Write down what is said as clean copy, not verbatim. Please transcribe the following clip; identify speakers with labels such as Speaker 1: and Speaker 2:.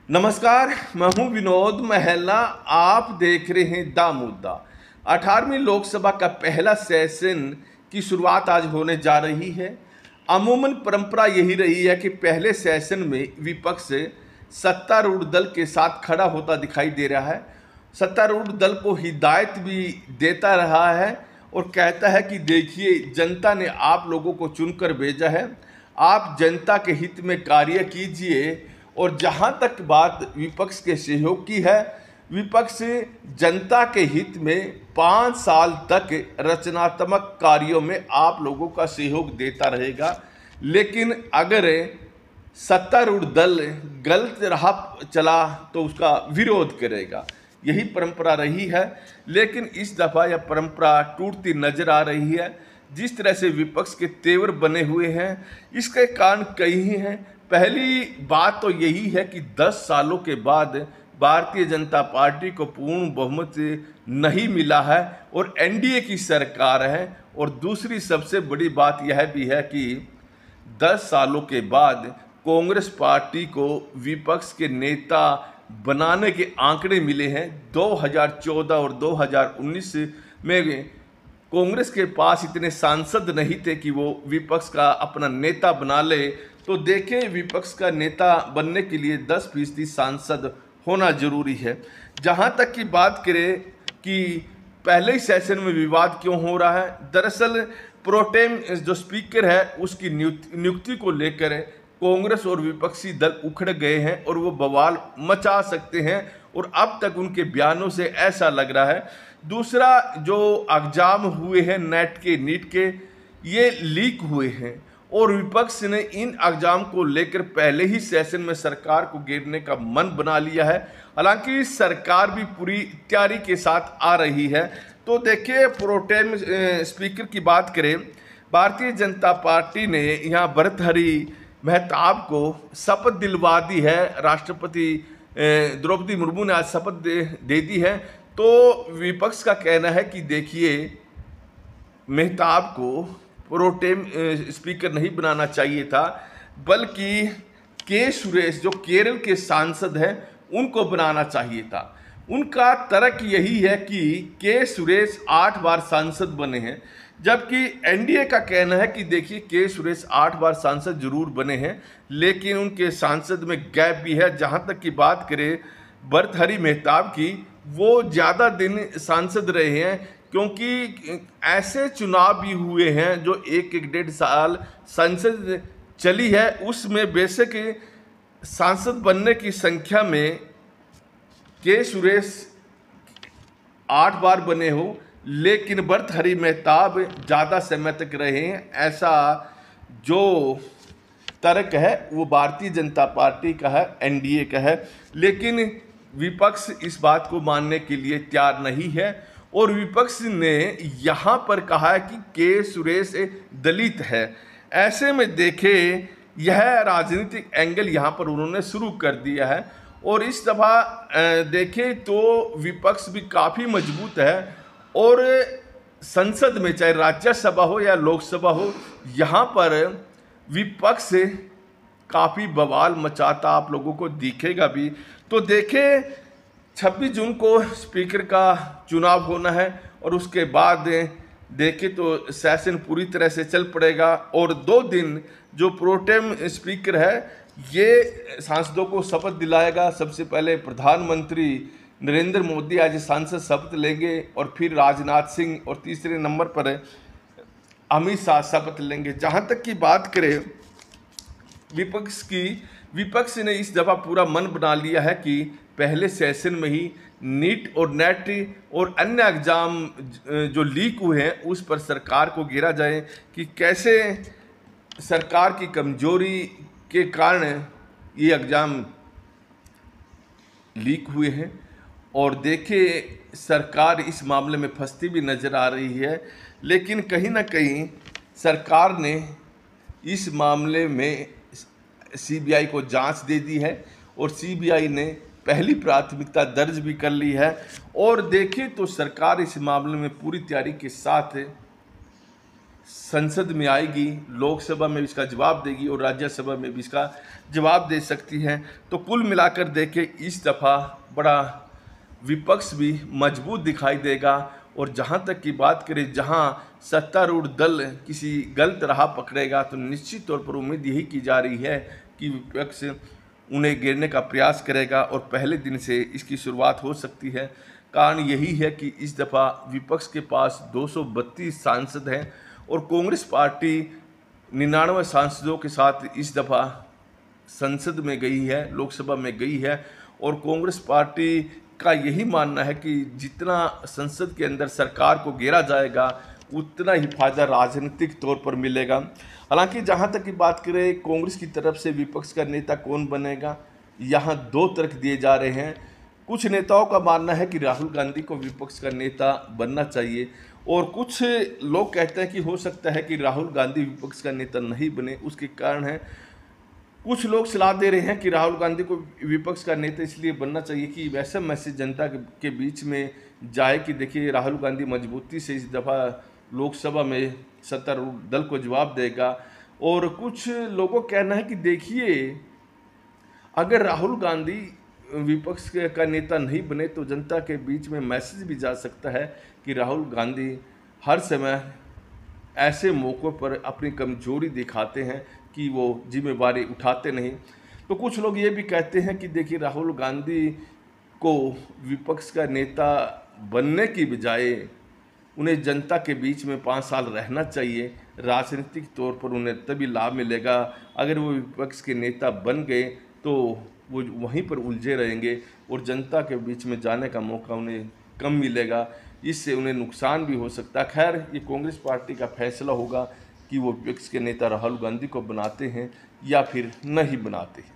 Speaker 1: नमस्कार, मैं हूं विनोद महला। आप देख रहे हैं दा मुद्दा। 18वीं लोकसभा का पहला सेशन की शुरुआत आज होने जा रही है। अमूमन परंपरा यही रही है कि पहले सेशन में विपक्ष सत्तारूढ़ दल के साथ खड़ा होता दिखाई दे रहा है। सत्तारूढ़ दल को हिदायत भी देता रहा है और कहता है कि देखिए, जनता ने आप लोगों को चुनकर भेजा है, आप जनता के हित में कार्य कीजिए। और जहां तक बात विपक्ष के सहयोग की है, विपक्ष जनता के हित में 5 साल तक रचनात्मक कार्यों में आप लोगों का सहयोग देता रहेगा। लेकिन अगर सत्तारूढ़ दल गलत राह चला तो उसका विरोध करेगा। यही परंपरा रही है, लेकिन इस दफ़ा यह परंपरा टूटती नजर आ रही है। जिस तरह से विपक्ष के तेवर बने हुए हैं, इसके कारण कई हैं। पहली बात तो यही है कि 10 सालों के बाद भारतीय जनता पार्टी को पूर्ण बहुमत नहीं मिला है और एनडीए की सरकार है। और दूसरी सबसे बड़ी बात यह भी है कि 10 सालों के बाद कांग्रेस पार्टी को विपक्ष के नेता बनाने के आंकड़े मिले हैं। 2014 और 2019 में कांग्रेस के पास इतने सांसद नहीं थे कि वो विपक्ष का अपना नेता बना ले। तो देखें, विपक्ष का नेता बनने के लिए 10% सांसद होना जरूरी है। जहां तक की बात करें कि पहले ही सेशन में विवाद क्यों हो रहा है, दरअसल प्रोटेम जो स्पीकर है उसकी नियुक्ति को लेकर कांग्रेस और विपक्षी दल उखड़ गए हैं और वो बवाल मचा सकते हैं। और अब तक उनके बयानों से ऐसा लग रहा है। दूसरा, जो एग्जाम हुए हैं नेट के, नीट के, ये लीक हुए हैं और विपक्ष ने इन एग्जाम को लेकर पहले ही सेशन में सरकार को घेरने का मन बना लिया है। हालांकि सरकार भी पूरी तैयारी के साथ आ रही है। तो देखिए, प्रोटेम स्पीकर की बात करें, भारतीय जनता पार्टी ने यहाँ भर्तृहरि महताब को शपथ दिलवा दी है। राष्ट्रपति द्रौपदी मुर्मू ने आज शपथ दे दी है। तो विपक्ष का कहना है कि देखिए, महताब को प्रोटेम स्पीकर नहीं बनाना चाहिए था, बल्कि के सुरेश जो केरल के सांसद हैं उनको बनाना चाहिए था। उनका तर्क यही है कि के सुरेश 8 बार सांसद बने हैं, जबकि एनडीए का कहना है कि देखिए, के सुरेश 8 बार सांसद जरूर बने हैं, लेकिन उनके सांसद में गैप भी है। जहां तक की बात करें भर्तृहरि महताब की, वो ज़्यादा दिन सांसद रहे हैं, क्योंकि ऐसे चुनाव भी हुए हैं जो 1-1.5 साल संसद चली है। उसमें बेशक सांसद बनने की संख्या में के सुरेश 8 बार बने हो, लेकिन भर्तृहरि महताब ज़्यादा समय तक रहे हैं। ऐसा जो तर्क है वो भारतीय जनता पार्टी का है, एनडीए का है। लेकिन विपक्ष इस बात को मानने के लिए तैयार नहीं है और विपक्ष ने यहाँ पर कहा है कि के सुरेश दलित है। ऐसे में देखें, यह राजनीतिक एंगल यहाँ पर उन्होंने शुरू कर दिया है। और इस दफ़ा देखें तो विपक्ष भी काफ़ी मजबूत है और संसद में, चाहे राज्यसभा हो या लोकसभा हो, यहाँ पर विपक्ष काफ़ी बवाल मचाता आप लोगों को दिखेगा भी। तो देखें, 26 जून को स्पीकर का चुनाव होना है और उसके बाद देखें तो सेशन पूरी तरह से चल पड़ेगा। और 2 दिन जो प्रोटेम स्पीकर है, ये सांसदों को शपथ दिलाएगा। सबसे पहले प्रधानमंत्री नरेंद्र मोदी आज सांसद शपथ लेंगे और फिर राजनाथ सिंह, और तीसरे नंबर पर अमित शाह शपथ लेंगे। जहाँ तक की बात करें विपक्ष की, विपक्ष ने इस दफ़ा पूरा मन बना लिया है कि पहले सेशन में ही नीट और नेट और अन्य एग्जाम जो लीक हुए हैं उस पर सरकार को घेरा जाए कि कैसे सरकार की कमजोरी के कारण ये एग्जाम लीक हुए हैं। और देखिए, सरकार इस मामले में फंसती भी नज़र आ रही है। लेकिन कहीं ना कहीं सरकार ने इस मामले में सीबीआई को जांच दे दी है और सीबीआई ने पहली प्राथमिकता दर्ज भी कर ली है। और देखिए तो सरकार इस मामले में पूरी तैयारी के साथ संसद में आएगी, लोकसभा में भी इसका जवाब देगी और राज्यसभा में भी इसका जवाब दे सकती है। तो कुल मिलाकर देखें इस दफ़ा बड़ा विपक्ष भी मजबूत दिखाई देगा। और जहाँ तक की बात करें, जहाँ सत्तारूढ़ दल किसी गलत राह पकड़ेगा तो निश्चित तौर पर उम्मीद यही की जा रही है कि विपक्ष उन्हें गिरने का प्रयास करेगा और पहले दिन से इसकी शुरुआत हो सकती है। कारण यही है कि इस दफ़ा विपक्ष के पास 232 सांसद हैं और कांग्रेस पार्टी 99 सांसदों के साथ इस दफ़ा संसद में गई है, लोकसभा में गई है। और कांग्रेस पार्टी का यही मानना है कि जितना संसद के अंदर सरकार को घेरा जाएगा उतना ही फायदा राजनीतिक तौर पर मिलेगा। हालांकि जहां तक की बात करें कांग्रेस की तरफ से विपक्ष का नेता कौन बनेगा, यहां दो तर्क दिए जा रहे हैं। कुछ नेताओं का मानना है कि राहुल गांधी को विपक्ष का नेता बनना चाहिए और कुछ लोग कहते हैं कि हो सकता है कि राहुल गांधी विपक्ष का नेता नहीं बने। उसके कारण है कुछ लोग सलाह दे रहे हैं कि राहुल गांधी को विपक्ष का नेता इसलिए बनना चाहिए कि वैसा मैसेज जनता के बीच में जाए कि देखिए राहुल गांधी मजबूती से इस दफ़ा लोकसभा में सत्तारूढ़ दल को जवाब देगा। और कुछ लोगों का कहना है कि देखिए अगर राहुल गांधी विपक्ष का नेता नहीं बने तो जनता के बीच में मैसेज भी जा सकता है कि राहुल गांधी हर समय ऐसे मौक़ों पर अपनी कमजोरी दिखाते हैं कि वो जिम्मेवारी उठाते नहीं। तो कुछ लोग ये भी कहते हैं कि देखिए राहुल गांधी को विपक्ष का नेता बनने की बजाय उन्हें जनता के बीच में 5 साल रहना चाहिए। राजनीतिक तौर पर उन्हें तभी लाभ मिलेगा। अगर वो विपक्ष के नेता बन गए तो वो वहीं पर उलझे रहेंगे और जनता के बीच में जाने का मौका उन्हें कम मिलेगा, इससे उन्हें नुकसान भी हो सकता है। खैर ये कांग्रेस पार्टी का फैसला होगा कि वो विपक्ष के नेता राहुल गांधी को बनाते हैं या फिर नहीं बनाते हैं।